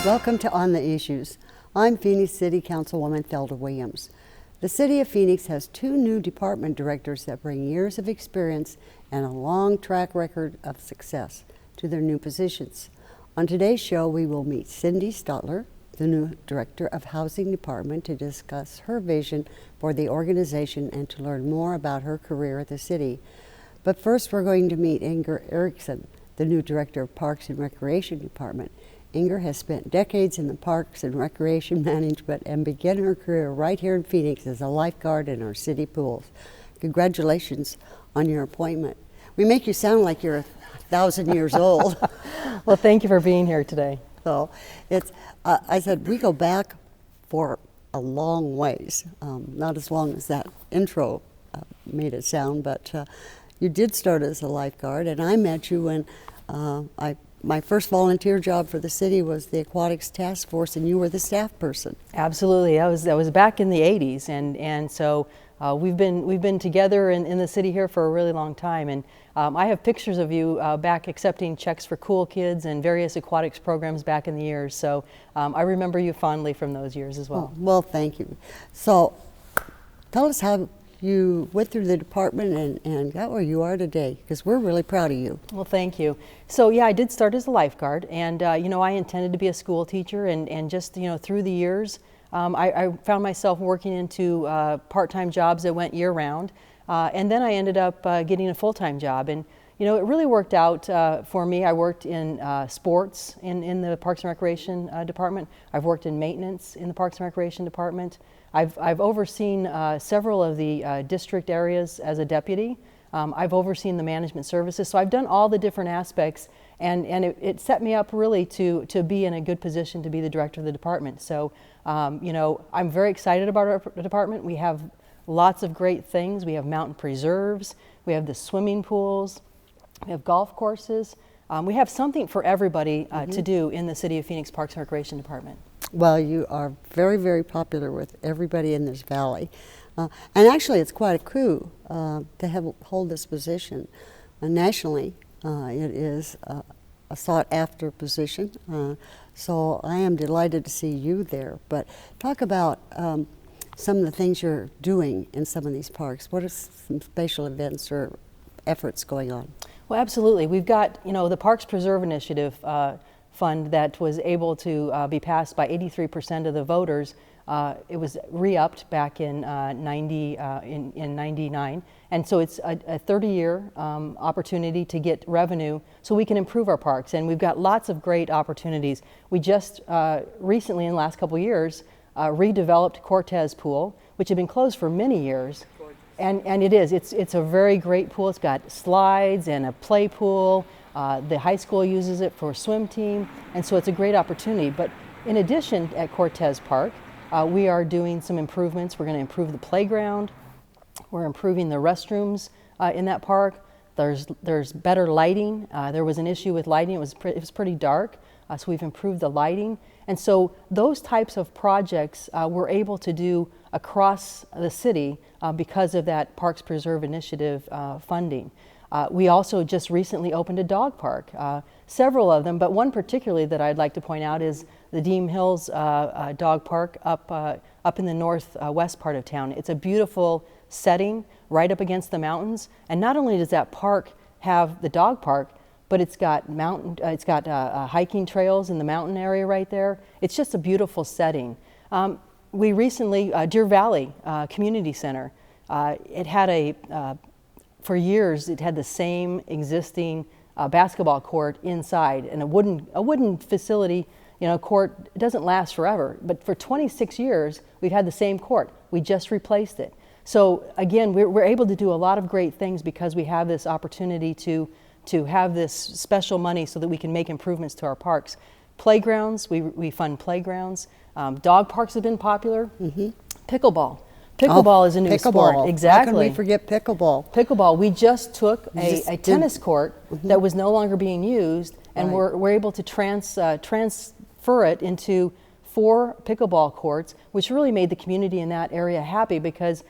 Welcome to On the Issues. I'm Phoenix City Councilwoman Thelda Williams. The City of Phoenix has 2 new department directors that bring years of experience and a long track record of success to their new positions. On today's show, we will meet Cindy Stotler, the new Director of Housing Department, to discuss her vision for the organization and to learn more about her career at the city. But first, we're going to meet Inger Erickson, the new Director of Parks and Recreation Department. Inger has spent decades in the Parks and Recreation Management and began her career right here in Phoenix as a lifeguard in our city pools. Congratulations on your appointment. We make you sound like you're 1,000 years old. Well, thank you for being here today. So it's, I said, we go back for a long ways, not as long as that intro made it sound, but you did start as a lifeguard, and I met you when my first volunteer job for the city was the Aquatics Task Force, and you were the staff person. Absolutely, that was back in the 80s, and so we've been together in the city here for a really long time, and I have pictures of you back accepting checks for Cool Kids and various aquatics programs back in the years, so I remember you fondly from those years as well. Oh, well, thank you. So tell us how you went through the department and got where you are today, because we're really proud of you. Well, thank you. So yeah, I did start as a lifeguard, and you know, I intended to be a school teacher, and just, you know, through the years, I found myself working into part-time jobs that went year-round, and then I ended up getting a full-time job, and you know, it really worked out for me. I worked in sports in the Parks and Recreation Department. I've worked in maintenance in the Parks and Recreation Department. I've overseen several of the district areas as a deputy. I've overseen the management services, so I've done all the different aspects, and it set me up really to be in a good position to be the director of the department. So, you know, I'm very excited about our department. We have lots of great things. We have mountain preserves, we have the swimming pools, we have golf courses. We have something for everybody to do in the City of Phoenix Parks and Recreation Department. Well, you are very, very popular with everybody in this valley. And actually, it's quite a coup to hold this position. Nationally, it is a sought-after position. So I am delighted to see you there. But talk about some of the things you're doing in some of these parks. What are some special events or efforts going on? Well, absolutely. We've got, you know, the Parks Preserve Initiative fund that was able to be passed by 83% of the voters. It was re-upped back in 99, and so it's a 30-year opportunity to get revenue so we can improve our parks, and we've got lots of great opportunities. We just recently, in the last couple of years, redeveloped Cortez Pool, which had been closed for many years, and it's a very great pool. It's got slides and a play pool. The high school uses it for a swim team, and so it's a great opportunity. But in addition, at Cortez Park, we are doing some improvements. We're going to improve the playground. We're improving the restrooms in that park. There's better lighting. There was an issue with lighting. It was pretty dark, so we've improved the lighting. And so those types of projects we're able to do across the city because of that Parks Preserve Initiative funding. We also just recently opened a dog park, several of them, but one particularly that I'd like to point out is the Deme Hills Dog Park up in the northwest part of town. It's a beautiful setting right up against the mountains, and not only does that park have the dog park, but it's got hiking trails in the mountain area right there. It's just a beautiful setting. We recently, Deer Valley Community Center, it had for years, it had the same existing basketball court inside, and a wooden facility. You know, court doesn't last forever, but for 26 years, we've had the same court. We just replaced it. So again, we're able to do a lot of great things because we have this opportunity to have this special money so that we can make improvements to our parks. Playgrounds, we fund playgrounds. Dog parks have been popular. Pickleball. Pickleball is a new sport. Exactly. How can we forget pickleball? Pickleball. We just took a tennis court that was no longer being used, and we're able to transfer it into 4 pickleball courts, which really made the community in that area happy because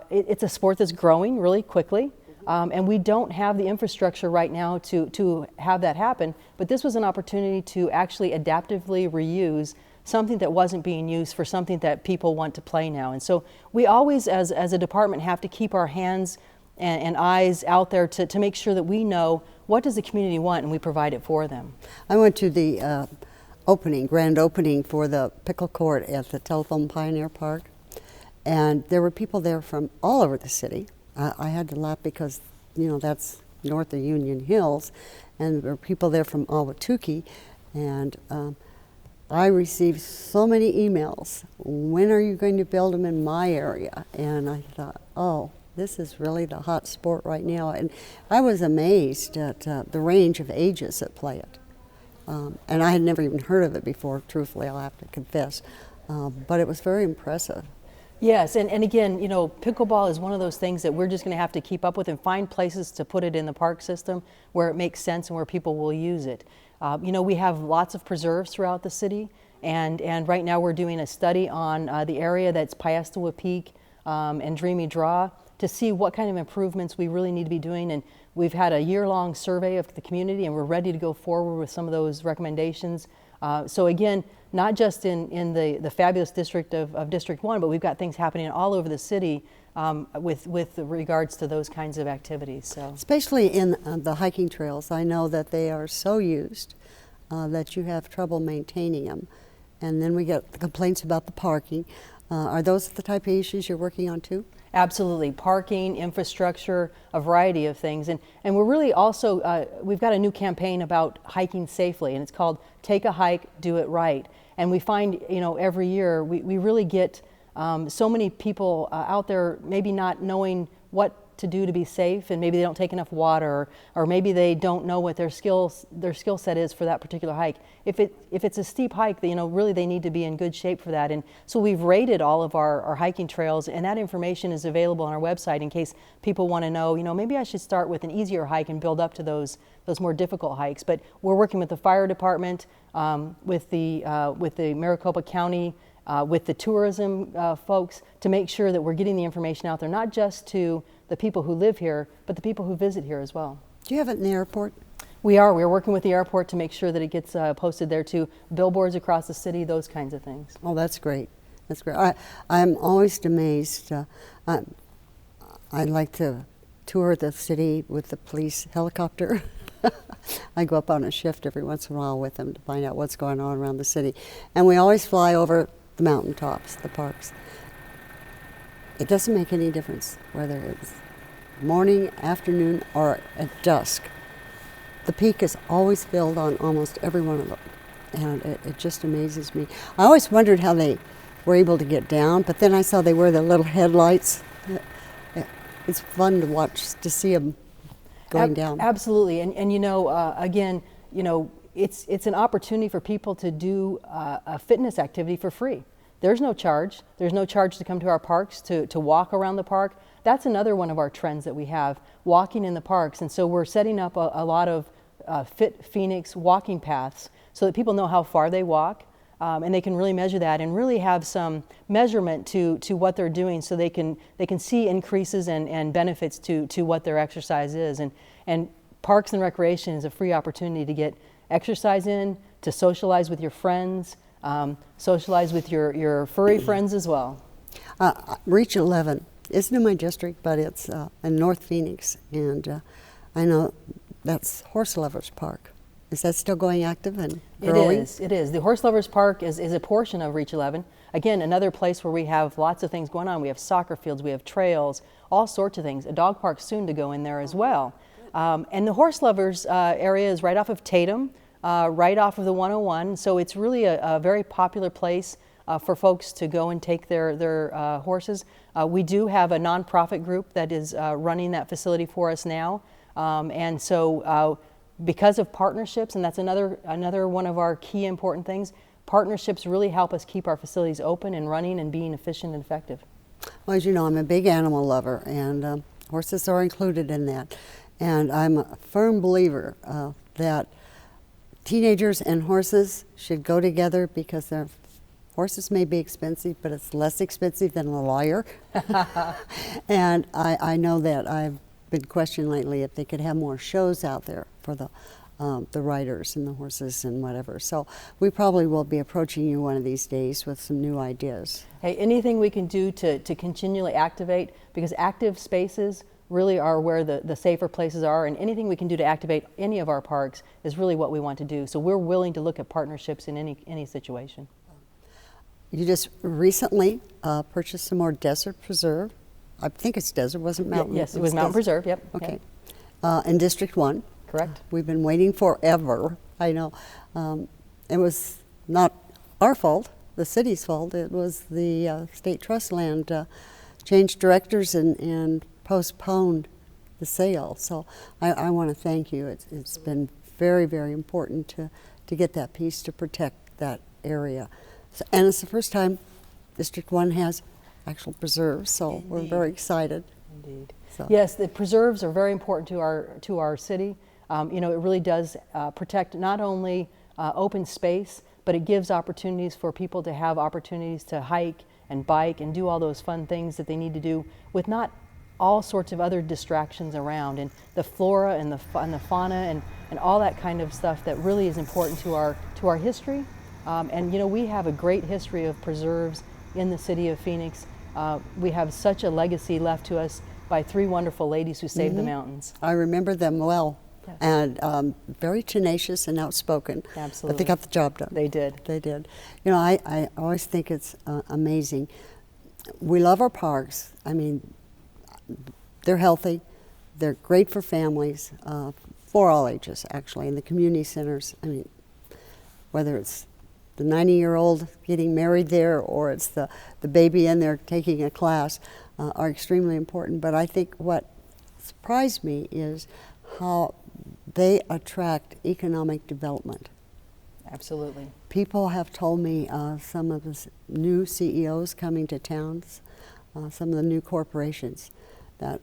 it's a sport that's growing really quickly. And we don't have the infrastructure right now to have that happen, but this was an opportunity to actually adaptively reuse something that wasn't being used for something that people want to play now. And so we always, as a department, have to keep our hands and eyes out there to make sure that we know what does the community want and we provide it for them. I went to the grand opening for the pickle court at the Telephone Pioneer Park, and there were people there from all over the city. I had to laugh because, you know, that's north of Union Hills, and there were people there from Ahwatukee, and I received so many emails. When are you going to build them in my area? And I thought, oh, this is really the hot sport right now. And I was amazed at the range of ages that play it. And I had never even heard of it before, truthfully, I'll have to confess. But it was very impressive. Yes, and again, you know, pickleball is one of those things that we're just going to have to keep up with and find places to put it in the park system where it makes sense and where people will use it. You know, we have lots of preserves throughout the city, and right now we're doing a study on the area that's Piestewa Peak and Dreamy Draw to see what kind of improvements we really need to be doing. And we've had a year-long survey of the community, and we're ready to go forward with some of those recommendations. So again, not just in the fabulous district of District 1, but we've got things happening all over the city with regards to those kinds of activities. So, especially in the hiking trails, I know that they are so used that you have trouble maintaining them. And then we get the complaints about the parking. Are those the type of issues you're working on too? Absolutely. Parking, infrastructure, a variety of things. And we're really also, we've got a new campaign about hiking safely, and it's called Take a Hike, Do It Right. And we find, you know, every year we really get so many people out there maybe not knowing what to do to be safe, and maybe they don't take enough water, or maybe they don't know what their skill set is for that particular hike. If it's a steep hike, you know, really they need to be in good shape for that. And so we've rated all of our hiking trails, and that information is available on our website in case people want to know, you know, maybe I should start with an easier hike and build up to those more difficult hikes. But we're working with the fire department, with the Maricopa County, with the tourism folks to make sure that we're getting the information out there, not just to the people who live here, but the people who visit here as well. Do you have it in the airport? We are. We're working with the airport to make sure that it gets posted there too, billboards across the city, those kinds of things. Oh, that's great. That's great. I'm always amazed. I'd like to tour the city with the police helicopter. I go up on a shift every once in a while with them to find out what's going on around the city. And we always fly over the mountaintops, the parks. It doesn't make any difference whether it's morning, afternoon, or at dusk. The peak is always filled on almost every one of them, and it just amazes me. I always wondered how they were able to get down, but then I saw they wear the little headlights. It's fun to watch, to see them going down. Absolutely, and you know, again, you know, it's an opportunity for people to do a fitness activity for free. There's no charge. There's no charge to come to our parks to walk around the park. That's another one of our trends that we have, walking in the parks. And so we're setting up a lot of Fit Phoenix walking paths so that people know how far they walk, and they can really measure that and really have some measurement to what they're doing, so they can see increases and benefits to what their exercise is. And Parks and Recreation is a free opportunity to get exercise in, to socialize with your friends, socialize with your furry friends as well. Reach 11 isn't in my district, but it's in North Phoenix, and I know that's Horse Lovers Park. Is that still going active and growing? It is. The Horse Lovers Park is a portion of Reach 11. Again, another place where we have lots of things going on. We have soccer fields, we have trails, all sorts of things. A dog park soon to go in there as well. And the Horse Lovers area is right off of Tatum, right off of the 101. So it's really a very popular place for folks to go and take their horses. We do have a nonprofit group that is running that facility for us now. And so because of partnerships, and that's another one of our key important things, partnerships really help us keep our facilities open and running and being efficient and effective. Well, as you know, I'm a big animal lover, and horses are included in that. And I'm a firm believer that teenagers and horses should go together, because horses may be expensive, but it's less expensive than a lawyer. And I know that I've been questioned lately if they could have more shows out there for the riders and the horses and whatever. So we probably will be approaching you one of these days with some new ideas. Hey, anything we can do to continually activate, because active spaces really are where the safer places are, and anything we can do to activate any of our parks is really what we want to do. So we're willing to look at partnerships in any situation. You just recently purchased some more desert preserve. I think it's desert, wasn't mountain? Yes, it was mountain preserve, yep. Okay. In District 1. Correct. We've been waiting forever, I know. It was not our fault, the city's fault. It was the state trust land changed directors and postponed the sale. So I want to thank you. It's been very, very important to get that piece to protect that area. So, and it's the first time District 1 has actual preserves, so Indeed. we're very excited. Indeed. So. Yes, the preserves are very important to our city. You know, it really does protect not only open space, but it gives opportunities for people to have opportunities to hike and bike and do all those fun things that they need to do with not all sorts of other distractions around, and the flora and the fauna and all that kind of stuff that really is important to our history. And you know, we have a great history of preserves in the city of Phoenix. We have such a legacy left to us by 3 wonderful ladies who saved the mountains. I remember them well. Yes. And very tenacious and outspoken. Absolutely. But they got the job done. They did. They did. You know, I always think it's amazing. We love our parks. I mean, they're healthy. They're great for families, for all ages, actually. And the community centers, I mean, whether it's the 90-year-old getting married there or it's the baby in there taking a class, are extremely important. But I think what surprised me is how they attract economic development. Absolutely. People have told me some of the new CEOs coming to towns, some of the new corporations, that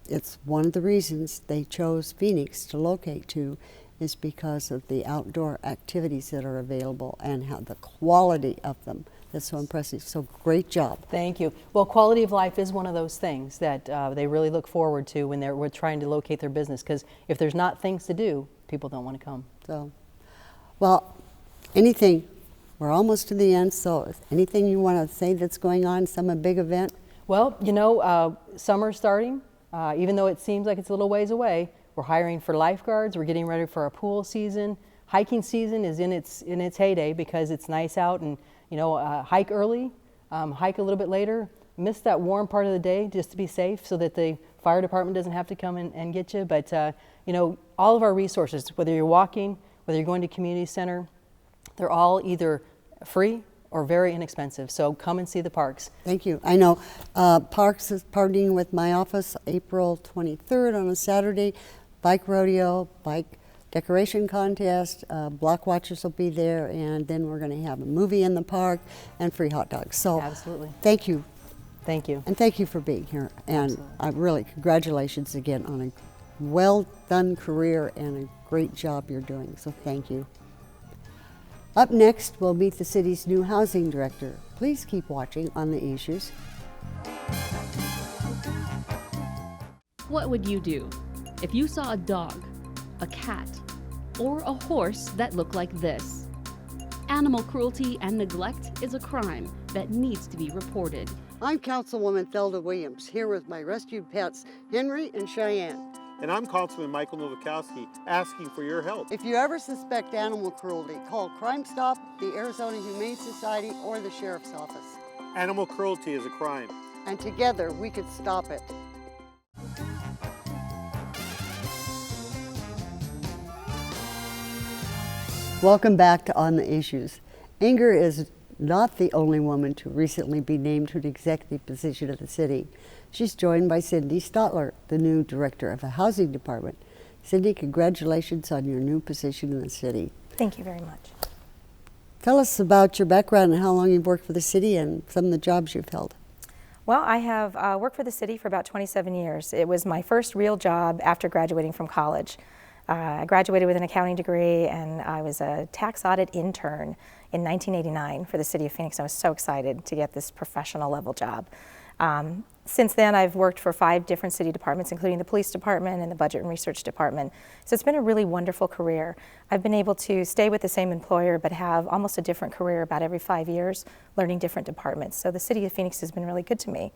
it's one of the reasons they chose Phoenix to locate to is because of the outdoor activities that are available and how the quality of them. That's so impressive. So great job. Thank you. Well, quality of life is one of those things that they really look forward to when we're trying to locate their business, because if there's not things to do, people don't want to come. So, well, anything, we're almost to the end, so anything you want to say that's going on, some big event? Well, you know, summer's starting. Even though it seems like it's a little ways away, we're hiring for lifeguards, we're getting ready for our pool season. Hiking season is in its heyday because it's nice out, and you know, hike early, hike a little bit later, miss that warm part of the day just to be safe so that the fire department doesn't have to come and get you. But you know, all of our resources, whether you're walking, whether you're going to community center, they're all either free or very inexpensive. So come and see the parks. Thank you. I know Parks is partnering with my office April 23rd on a Saturday. Bike rodeo, bike decoration contest, block watchers will be there, and then we're going to have a movie in the park and free hot dogs. So absolutely. Thank you. Thank you. And thank you for being here. And I really, congratulations again on a well done career and a great job you're doing. So thank you. Up next, we'll meet the city's new housing director. Please keep watching on The Issues. What would you do if you saw a dog, a cat, or a horse that looked like this? Animal cruelty and neglect is a crime that needs to be reported. I'm Councilwoman Thelda Williams, here with my rescued pets, Henry and Cheyenne. And I'm Councilman Michael Nowakowski, asking for your help. If you ever suspect animal cruelty, call Crime Stop, the Arizona Humane Society, or the Sheriff's Office. Animal cruelty is a crime. And together we could stop it. Welcome back to On the Issues. Inger is not the only woman to recently be named to the executive position of the city. She's joined by Cindy Stotler, the new director of the housing department. Cindy, congratulations on your new position in the city. Thank you very much. Tell us about your background and how long you've worked for the city and some of the jobs you've held. Well, I have worked for the city for about 27 years. It was my first real job after graduating from college. I graduated with an accounting degree, and I was a tax audit intern in 1989 for the city of Phoenix. I was so excited to get this professional level job. Since then, I've worked for 5 different city departments, including the police department and the budget and research department. So it's been a really wonderful career. I've been able to stay with the same employer, but have almost a different career about every 5 years, learning different departments. So the city of Phoenix has been really good to me.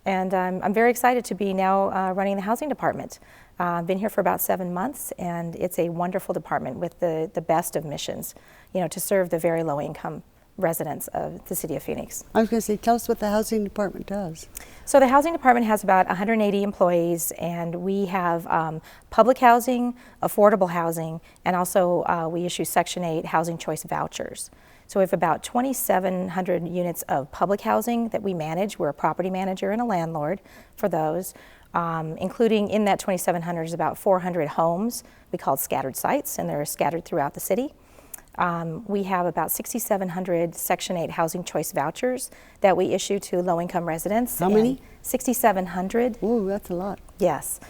And I'm very excited to be now running the housing department. I've been here for about 7 months, and it's a wonderful department with the best of missions, to serve the very low income residents of the city of Phoenix. I was going to say, tell us what the housing department does. So the housing department has about 180 employees, and we have public housing, affordable housing, and also we issue Section 8 housing choice vouchers. So we have about 2,700 units of public housing that we manage. We're a property manager and a landlord for those, including in that 2,700 is about 400 homes we call scattered sites, and they're scattered throughout the city. We have about 6,700 Section 8 housing choice vouchers that we issue to low-income residents. How many? 6,700. Ooh, that's a lot. Yes.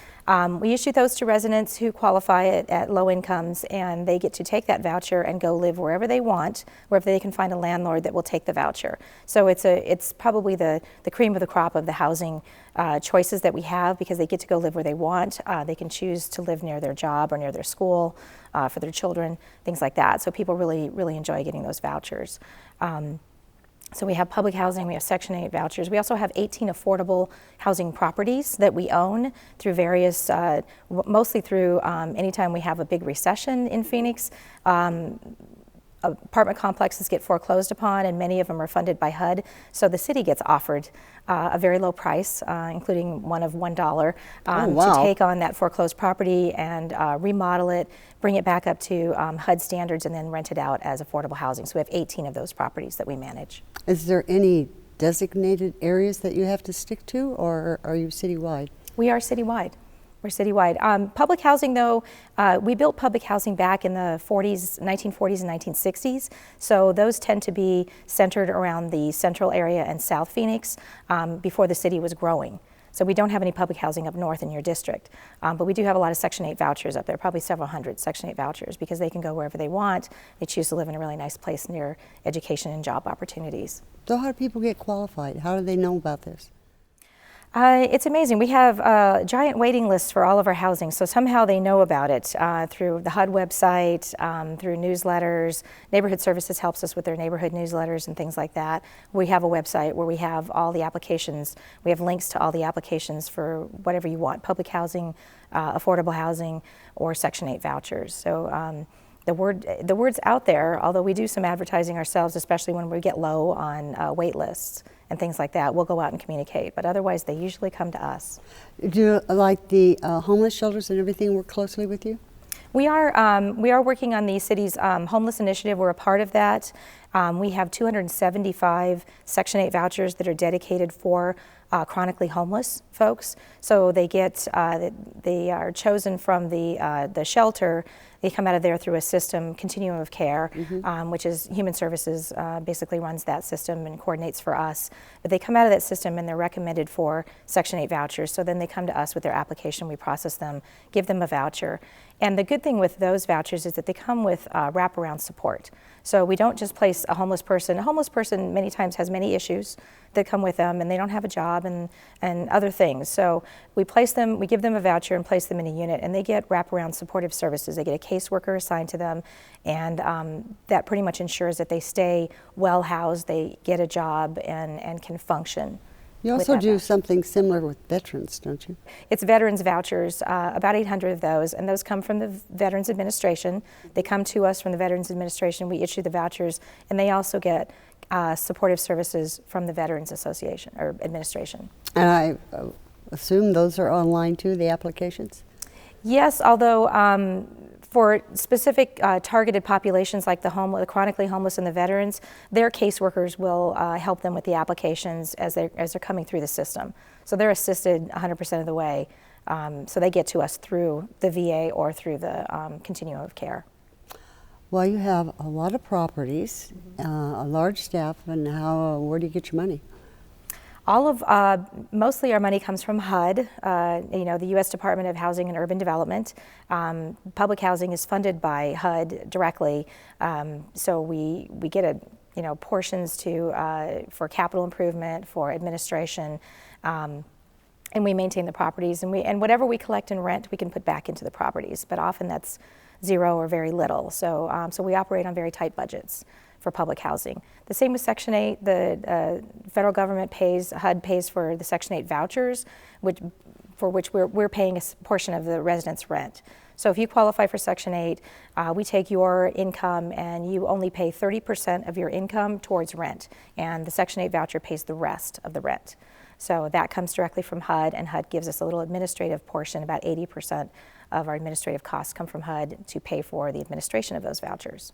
We issue those to residents who qualify at low incomes, and they get to take that voucher and go live wherever they want, wherever they can find a landlord that will take the voucher. So it's probably the cream of the crop of the housing choices that we have, because they get to go live where they want. They can choose to live near their job or near their school for their children, things like that. So people really, really enjoy getting those vouchers. So we have public housing, we have Section 8 vouchers. We also have 18 affordable housing properties that we own through various, mostly through anytime we have a big recession in Phoenix. Apartment complexes get foreclosed upon, and many of them are funded by HUD. So the city gets offered a very low price, including one of $1, to take on that foreclosed property and remodel it, bring it back up to HUD standards, and then rent it out as affordable housing. So we have 18 of those properties that we manage. Is there any designated areas that you have to stick to, or are you citywide? We are citywide. We're citywide. Public housing, though, we built public housing back in the 1940s and 1960s. So those tend to be centered around the central area and South Phoenix before the city was growing. So we don't have any public housing up north in your district. But we do have a lot of Section 8 vouchers up there, probably several hundred Section 8 vouchers, because they can go wherever they want. They choose to live in a really nice place near education and job opportunities. So how do people get qualified? How do they know about this? It's amazing. We have giant waiting lists for all of our housing, so somehow they know about it through the HUD website, through newsletters. Neighborhood Services helps us with their neighborhood newsletters and things like that. We have a website where we have all the applications. We have links to all the applications for whatever you want, public housing, affordable housing, or Section 8 vouchers. So the word's out there, although we do some advertising ourselves, especially when we get low on wait lists and things like that. We'll go out and communicate, but otherwise they usually come to us. Do like the homeless shelters and everything work closely with you? We are working on the city's homeless initiative. We're a part of that. We have 275 Section 8 vouchers that are dedicated for chronically homeless folks. So they are chosen from the shelter. They come out of there through a system, continuum of care, which is Human Services basically runs that system and coordinates for us. But they come out of that system and they're recommended for Section 8 vouchers. So then they come to us with their application, we process them, give them a voucher. And the good thing with those vouchers is that they come with wraparound support. So we don't just place a homeless person. A homeless person many times has many issues that come with them, and they don't have a job and other things. So we place them, we give them a voucher and place them in a unit, and they get wraparound supportive services. They get a caseworker assigned to them, and that pretty much ensures that they stay well housed, they get a job, and can function. You also do something similar with veterans, don't you? It's veterans vouchers, about 800 of those, and those come from the Veterans Administration. They come to us from the Veterans Administration. We issue the vouchers, and they also get supportive services from the Veterans Association or Administration. And I assume those are online too, the applications? Yes, although for specific targeted populations like the chronically homeless and the veterans, their caseworkers will help them with the applications as they're coming through the system. So they're assisted 100% of the way. So they get to us through the VA or through the continuum of care. Well, you have a lot of properties, a large staff, and where do you get your money? Mostly our money comes from HUD, the U.S. Department of Housing and Urban Development. Public housing is funded by HUD directly, so we get portions for capital improvement, for administration. and we maintain the properties, and whatever we collect in rent, we can put back into the properties, but often that's zero or very little. So, so we operate on very tight budgets for public housing. The same with Section 8. The federal government pays, HUD pays for the Section 8 vouchers, for which we're paying a portion of the residents' rent. So if you qualify for Section 8, we take your income and you only pay 30% of your income towards rent, and the Section 8 voucher pays the rest of the rent. So that comes directly from HUD, and HUD gives us a little administrative portion. About 80% of our administrative costs come from HUD to pay for the administration of those vouchers.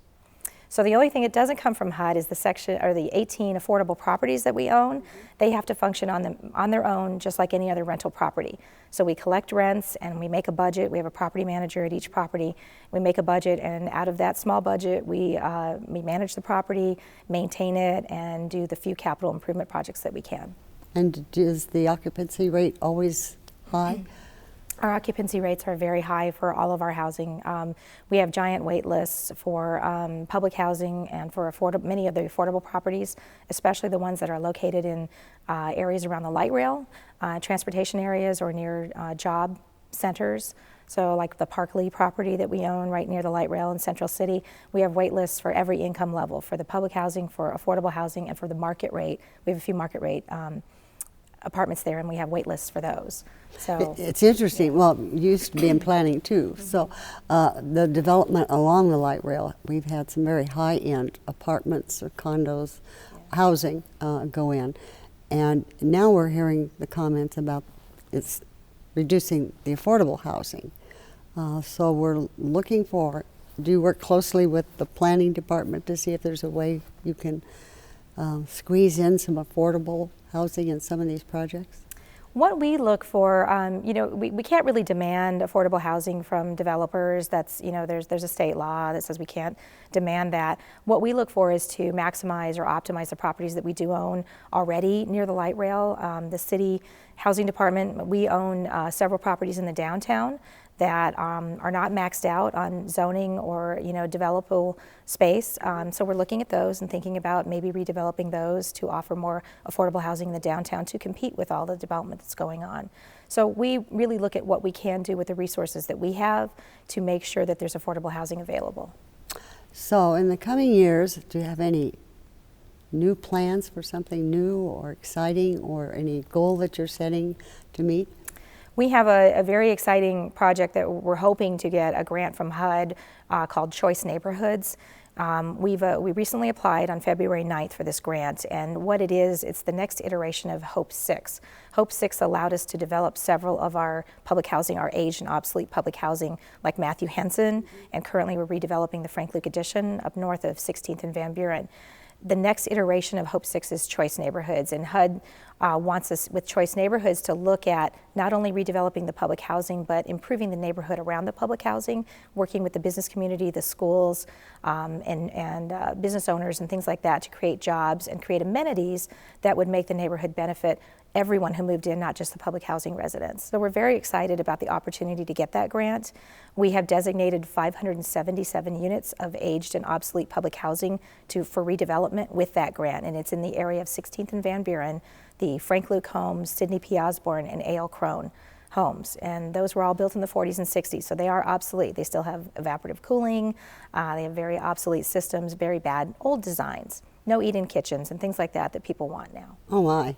So the only thing that doesn't come from HUD is the section, or the 18 affordable properties that we own. They have to function on their own, just like any other rental property. So we collect rents and we make a budget. We have a property manager at each property. We make a budget, and out of that small budget, we manage the property, maintain it, and do the few capital improvement projects that we can. And is the occupancy rate always high? Our occupancy rates are very high for all of our housing. We have giant wait lists for public housing and for many of the affordable properties, especially the ones that are located in areas around the light rail, transportation areas, or near job centers. So like the Park Lee property that we own right near the light rail in Central City, we have wait lists for every income level, for the public housing, for affordable housing, and for the market rate. We have a few market rate apartments there, and we have wait lists for those. So it's interesting. Well, you used to be in planning too. So the development along the light rail, we've had some very high-end apartments or condos, housing go in, and now we're hearing the comments about it's reducing the affordable housing. So we're looking for. Do you work closely with the planning department to see if there's a way you can squeeze in some affordable housing in some of these projects? What we look for, you know, we can't really demand affordable housing from developers. That's, you know, there's a state law that says we can't demand that. What we look for is to maximize or optimize the properties that we do own already near the light rail. The city housing department, we own several properties in the downtown that are not maxed out on zoning or, you know, developable space. So we're looking at those and thinking about maybe redeveloping those to offer more affordable housing in the downtown to compete with all the development that's going on. So we really look at what we can do with the resources that we have to make sure that there's affordable housing available. So in the coming years, do you have any new plans for something new or exciting, or any goal that you're setting to meet? We have a very exciting project that we're hoping to get a grant from HUD called Choice Neighborhoods. We recently applied on February 9th for this grant, and what it is, it's the next iteration of Hope 6. Hope 6 allowed us to develop several of our public housing, our aged and obsolete public housing, like Matthew Henson, and currently we're redeveloping the Frank Luke Addition up north of 16th and Van Buren. The next iteration of Hope 6 is Choice Neighborhoods, and HUD wants us with Choice Neighborhoods to look at not only redeveloping the public housing, but improving the neighborhood around the public housing, working with the business community, the schools, and business owners and things like that to create jobs and create amenities that would make the neighborhood benefit everyone who moved in, not just the public housing residents. So we're very excited about the opportunity to get that grant. We have designated 577 units of aged and obsolete public housing for redevelopment with that grant, and it's in the area of 16th and Van Buren, the Frank Luke homes, Sidney P. Osborne, and A.L. Crone homes. And those were all built in the 40s and 60s, so they are obsolete. They still have evaporative cooling, they have very obsolete systems, very bad old designs. No eat-in kitchens and things like that that people want now. Oh my,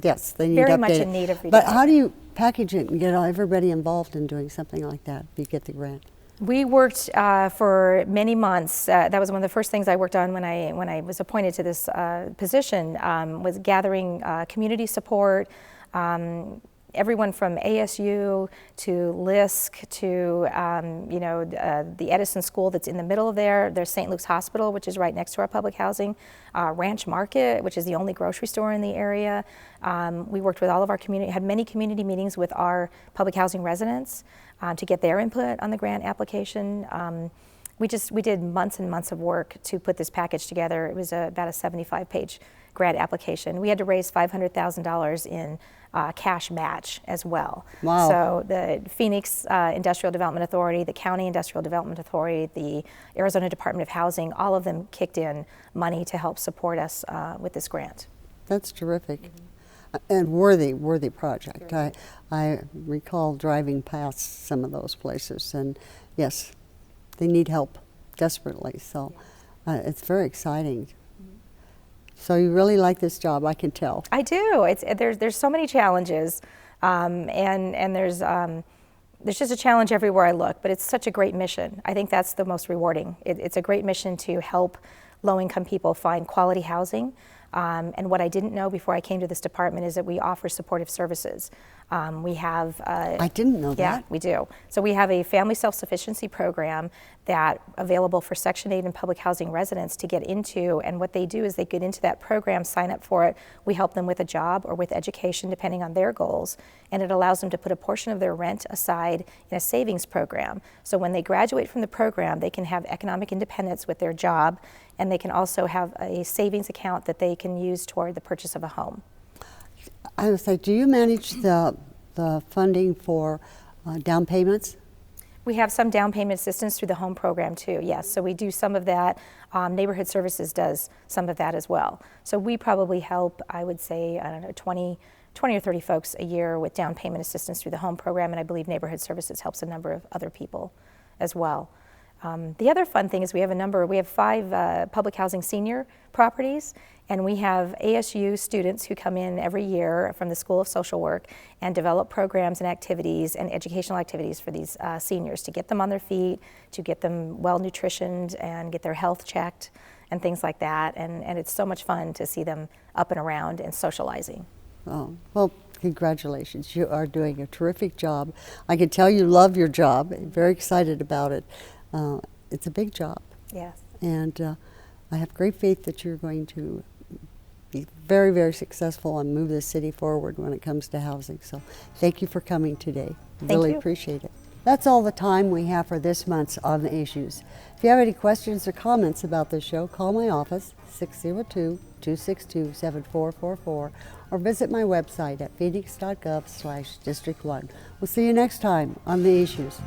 yes, they need very updated. much in need of redevelopment. But how do you package it and get everybody involved in doing something like that if you get the grant? We worked for many months. That was one of the first things I worked on when I was appointed to this position, was gathering community support. Everyone from ASU to LISC to the Edison School that's in the middle of there. There's St. Luke's Hospital, which is right next to our public housing. Ranch Market, which is the only grocery store in the area. We worked with all of our community, had many community meetings with our public housing residents to get their input on the grant application. We did months and months of work to put this package together. It was about a 75-page grant application. We had to raise $500,000 in cash match as well. Wow. So the Phoenix Industrial Development Authority, the County Industrial Development Authority, the Arizona Department of Housing, all of them kicked in money to help support us with this grant. That's terrific. And worthy project. I recall driving past some of those places, and yes, they need help desperately. So it's very exciting. So you really like this job, I can tell. I do. There's so many challenges, and there's just a challenge everywhere I look. But it's such a great mission. I think that's the most rewarding. It's a great mission to help low-income people find quality housing. And what I didn't know before I came to this department is that we offer supportive services. We have I didn't know that. Yeah, we do. So we have a family self-sufficiency program that available for Section 8 and public housing residents to get into, and what they do is they get into that program, sign up for it. We help them with a job or with education depending on their goals, and it allows them to put a portion of their rent aside in a savings program. So when they graduate from the program, they can have economic independence with their job, and they can also have a savings account that they can use toward the purchase of a home. I would say, do you manage the funding for down payments? We have some down payment assistance through the home program too, yes. So we do some of that. Neighborhood Services does some of that as well. So we probably help, I would say, I don't know, 20 or 30 folks a year with down payment assistance through the home program, and I believe Neighborhood Services helps a number of other people as well. The other fun thing is we have 5 public housing senior properties, and we have ASU students who come in every year from the School of Social Work and develop programs and activities and educational activities for these seniors to get them on their feet, to get them well nutritioned and get their health checked and things like that. And it's so much fun to see them up and around and socializing. Oh, well, congratulations. You are doing a terrific job. I can tell you love your job. You're very excited about it. It's a big job. Yes. And I have great faith that you're going to be very, very successful and move the city forward when it comes to housing. So thank you for coming today. Really appreciate it. That's all the time we have for this month's On the Issues. If you have any questions or comments about this show, call my office, 602-262-7444, or visit my website at phoenix.gov/District 1. We'll see you next time on The Issues.